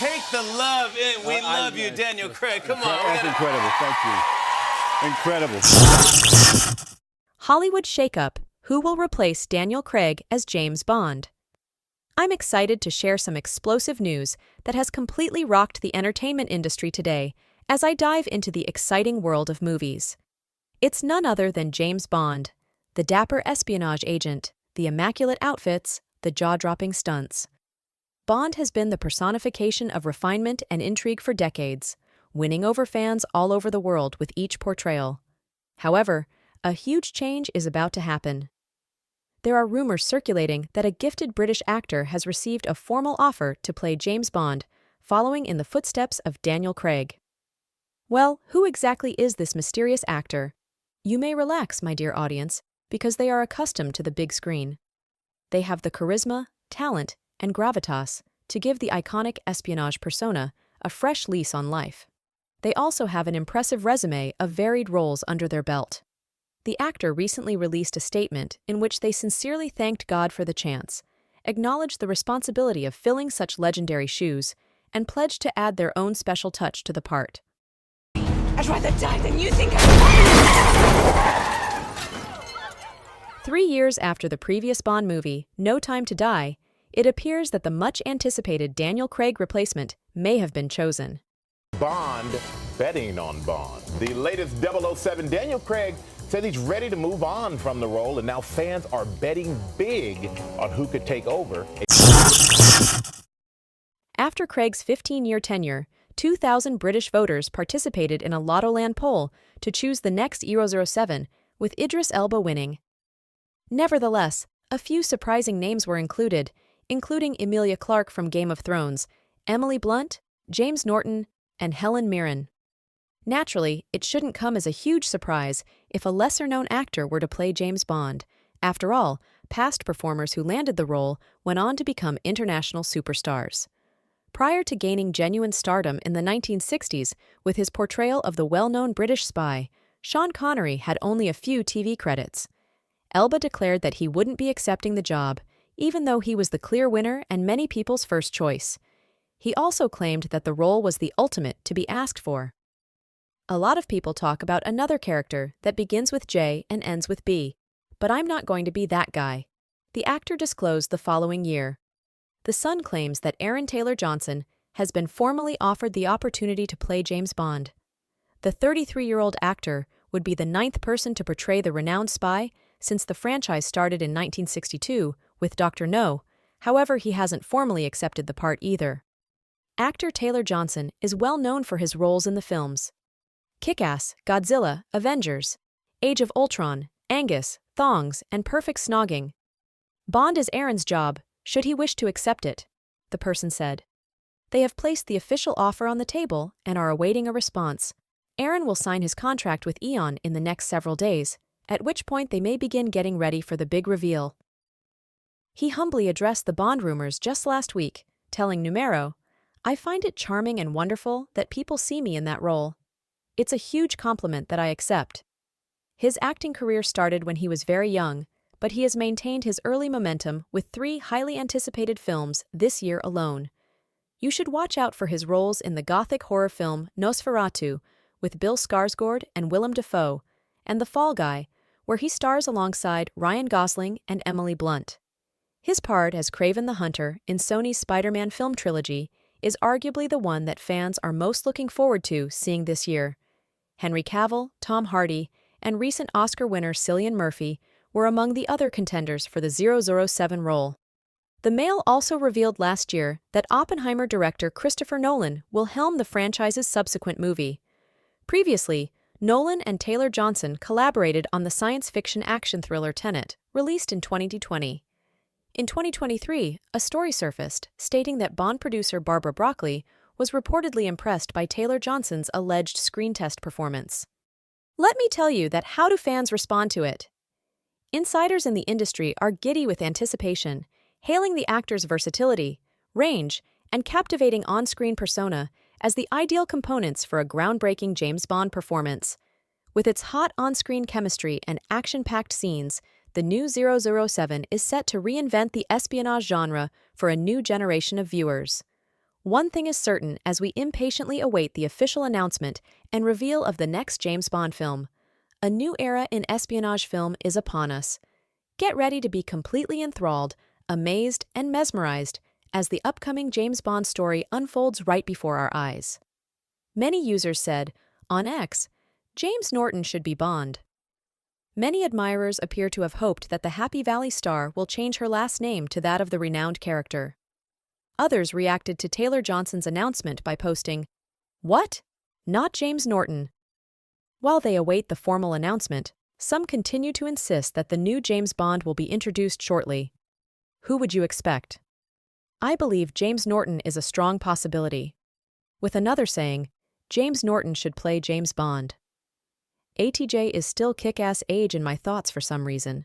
Take the love in. We love you, Daniel Craig. Come on. That's incredible. Thank you. Incredible. Hollywood shakeup. Who will replace Daniel Craig as James Bond? I'm excited to share some explosive news that has completely rocked the entertainment industry today as I dive into the exciting world of movies. It's none other than James Bond, the dapper espionage agent, the immaculate outfits, the jaw-dropping stunts. Bond has been the personification of refinement and intrigue for decades, winning over fans all over the world with each portrayal. However, a huge change is about to happen. There are rumors circulating that a gifted British actor has received a formal offer to play James Bond, following in the footsteps of Daniel Craig. Well, who exactly is this mysterious actor? You may relax, my dear audience, because they are accustomed to the big screen. They have the charisma, talent, and gravitas to give the iconic espionage persona a fresh lease on life. They also have an impressive resume of varied roles under their belt. The actor recently released a statement in which they sincerely thanked God for the chance, acknowledged the responsibility of filling such legendary shoes, and pledged to add their own special touch to the part. I'd rather die than you think 3 years after the previous Bond movie, No Time to Die, it appears that the much-anticipated Daniel Craig replacement may have been chosen. Bond betting on Bond. The latest 007, Daniel Craig, says he's ready to move on from the role, and now fans are betting big on who could take over. After Craig's 15-year tenure, 2,000 British voters participated in a Lottoland poll to choose the next 007, with Idris Elba winning. Nevertheless, a few surprising names were included, including Emilia Clarke from Game of Thrones, Emily Blunt, James Norton, and Helen Mirren. Naturally, it shouldn't come as a huge surprise if a lesser-known actor were to play James Bond. After all, past performers who landed the role went on to become international superstars. Prior to gaining genuine stardom in the 1960s with his portrayal of the well-known British spy, Sean Connery had only a few TV credits. Elba declared that he wouldn't be accepting the job, even though he was the clear winner and many people's first choice. He also claimed that the role was the ultimate to be asked for. A lot of people talk about another character that begins with J and ends with B, but I'm not going to be that guy. The actor disclosed the following year. The Sun claims that Aaron Taylor-Johnson has been formally offered the opportunity to play James Bond. The 33-year-old actor would be the 9th person to portray the renowned spy since the franchise started in 1962 with Dr. No. However, he hasn't formally accepted the part either. Actor Taylor-Johnson is well known for his roles in the films Kick-Ass, Godzilla, Avengers, Age of Ultron, Angus, Thongs, and Perfect Snogging. Bond is Aaron's job, should he wish to accept it, the person said. They have placed the official offer on the table and are awaiting a response. Aaron will sign his contract with Eon in the next several days, at which point they may begin getting ready for the big reveal. He humbly addressed the Bond rumors just last week, telling Numero, "I find it charming and wonderful that people see me in that role. It's a huge compliment that I accept." His acting career started when he was very young, but he has maintained his early momentum with 3 highly anticipated films this year alone. You should watch out for his roles in the gothic horror film Nosferatu with Bill Skarsgård and Willem Dafoe, and The Fall Guy, where he stars alongside Ryan Gosling and Emily Blunt. His part as Kraven the Hunter in Sony's Spider-Man film trilogy is arguably the one that fans are most looking forward to seeing this year. Henry Cavill, Tom Hardy, and recent Oscar winner Cillian Murphy were among the other contenders for the 007 role. The Mail also revealed last year that Oppenheimer director Christopher Nolan will helm the franchise's subsequent movie. Previously, Nolan and Taylor-Johnson collaborated on the science fiction action thriller Tenet, released in 2020. In 2023, a story surfaced stating that Bond producer Barbara Broccoli was reportedly impressed by Taylor-Johnson's alleged screen test performance. Let me tell you that how do fans respond to it? Insiders in the industry are giddy with anticipation, hailing the actor's versatility, range, and captivating on-screen persona as the ideal components for a groundbreaking James Bond performance. With its hot on-screen chemistry and action-packed scenes, the new 007 is set to reinvent the espionage genre for a new generation of viewers. One thing is certain as we impatiently await the official announcement and reveal of the next James Bond film. A new era in espionage film is upon us. Get ready to be completely enthralled, amazed, and mesmerized as the upcoming James Bond story unfolds right before our eyes. Many users said, on X, James Norton should be Bond. Many admirers appear to have hoped that the Happy Valley star will change her last name to that of the renowned character. Others reacted to Taylor Johnson's announcement by posting, "What? Not James Norton?" While they await the formal announcement, some continue to insist that the new James Bond will be introduced shortly. Who would you expect? I believe James Norton is a strong possibility. With another saying, James Norton should play James Bond. ATJ is still kick-ass age in my thoughts for some reason.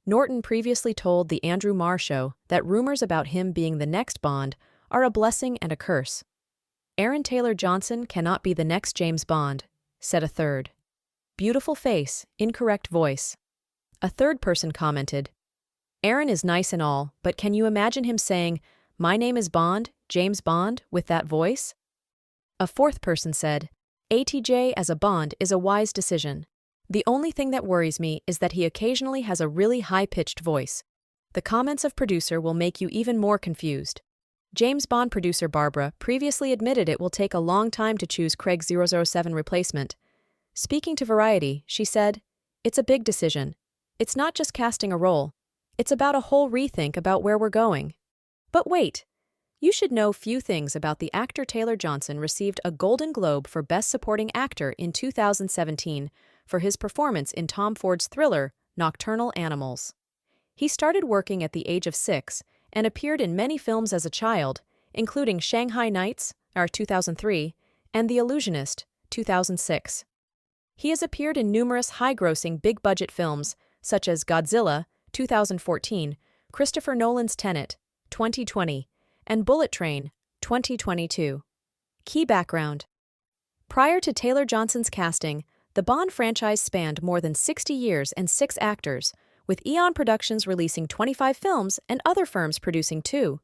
Norton previously told The Andrew Marr Show that rumors about him being the next Bond are a blessing and a curse. Aaron Taylor Johnson cannot be the next James Bond, said a third. Beautiful face, incorrect voice. A third person commented, Aaron is nice and all, but can you imagine him saying, "My name is Bond, James Bond," with that voice? A fourth person said, ATJ as a Bond is a wise decision. The only thing that worries me is that he occasionally has a really high-pitched voice. The comments of producer will make you even more confused. James Bond producer Barbara previously admitted it will take a long time to choose Craig's 007 replacement. Speaking to Variety, she said, "It's a big decision. It's not just casting a role. It's about a whole rethink about where we're going." But wait! You should know few things about the actor Taylor Johnson received a Golden Globe for Best Supporting Actor in 2017 for his performance in Tom Ford's thriller, Nocturnal Animals. He started working at the age of 6 and appeared in many films as a child, including Shanghai Nights, 2003, and The Illusionist, 2006. He has appeared in numerous high-grossing big-budget films, such as Godzilla, 2014, Christopher Nolan's Tenet, 2020, and Bullet Train, 2022. Key background. Prior to Taylor Johnson's casting, the Bond franchise spanned more than 60 years and 6 actors, with Eon Productions releasing 25 films and other firms producing 2.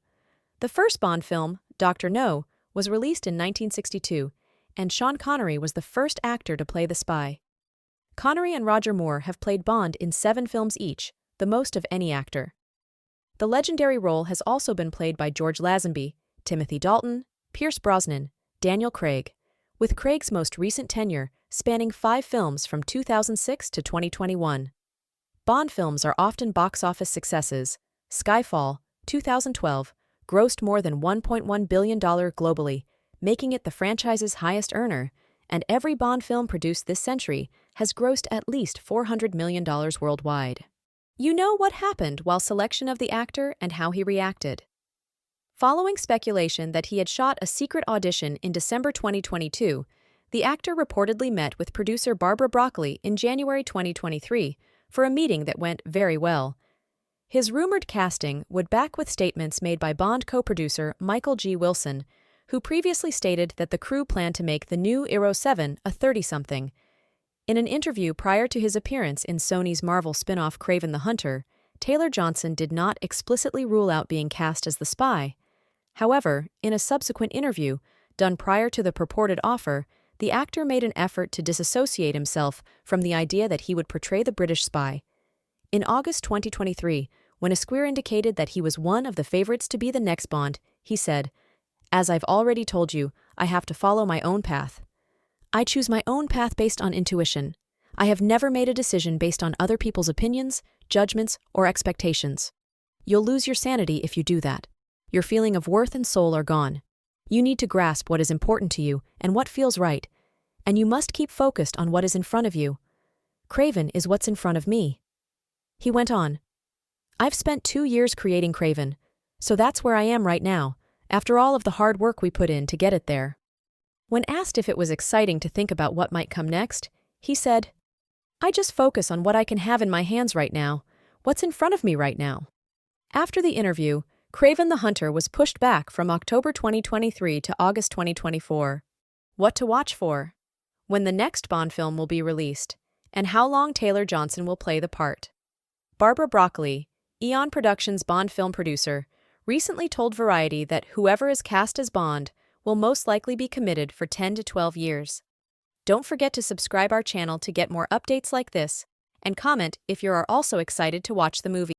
The first Bond film, Dr. No, was released in 1962, and Sean Connery was the first actor to play the spy. Connery and Roger Moore have played Bond in 7 films each, the most of any actor. The legendary role has also been played by George Lazenby, Timothy Dalton, Pierce Brosnan, Daniel Craig, with Craig's most recent tenure spanning 5 films from 2006 to 2021. Bond films are often box office successes. Skyfall, 2012, grossed more than $1.1 billion globally, making it the franchise's highest earner, and every Bond film produced this century has grossed at least $400 million worldwide. You know what happened while selection of the actor and how he reacted. Following speculation that he had shot a secret audition in December 2022, the actor reportedly met with producer Barbara Broccoli in January 2023 for a meeting that went very well. His rumored casting would back with statements made by Bond co-producer Michael G. Wilson, who previously stated that the crew planned to make the new 007 a 30-something. In an interview prior to his appearance in Sony's Marvel spin-off Kraven the Hunter, Taylor Johnson did not explicitly rule out being cast as the spy. However, in a subsequent interview, done prior to the purported offer, the actor made an effort to disassociate himself from the idea that he would portray the British spy. In August 2023, when Esquire indicated that he was one of the favorites to be the next Bond, he said, "As I've already told you, I have to follow my own path. I choose my own path based on intuition. I have never made a decision based on other people's opinions, judgments, or expectations. You'll lose your sanity if you do that. Your feeling of worth and soul are gone. You need to grasp what is important to you and what feels right, and you must keep focused on what is in front of you. Kraven is what's in front of me." He went on, "I've spent 2 years creating Kraven, so that's where I am right now, after all of the hard work we put in to get it there." When asked if it was exciting to think about what might come next, he said, "I just focus on what I can have in my hands right now, what's in front of me right now." After the interview, Kraven the Hunter was pushed back from October 2023 to August 2024. What to watch for? When the next Bond film will be released, and how long Taylor Johnson will play the part. Barbara Broccoli, Eon Productions Bond film producer, recently told Variety that whoever is cast as Bond will most likely be committed for 10 to 12 years. Don't forget to subscribe our channel to get more updates like this, and comment if you are also excited to watch the movie.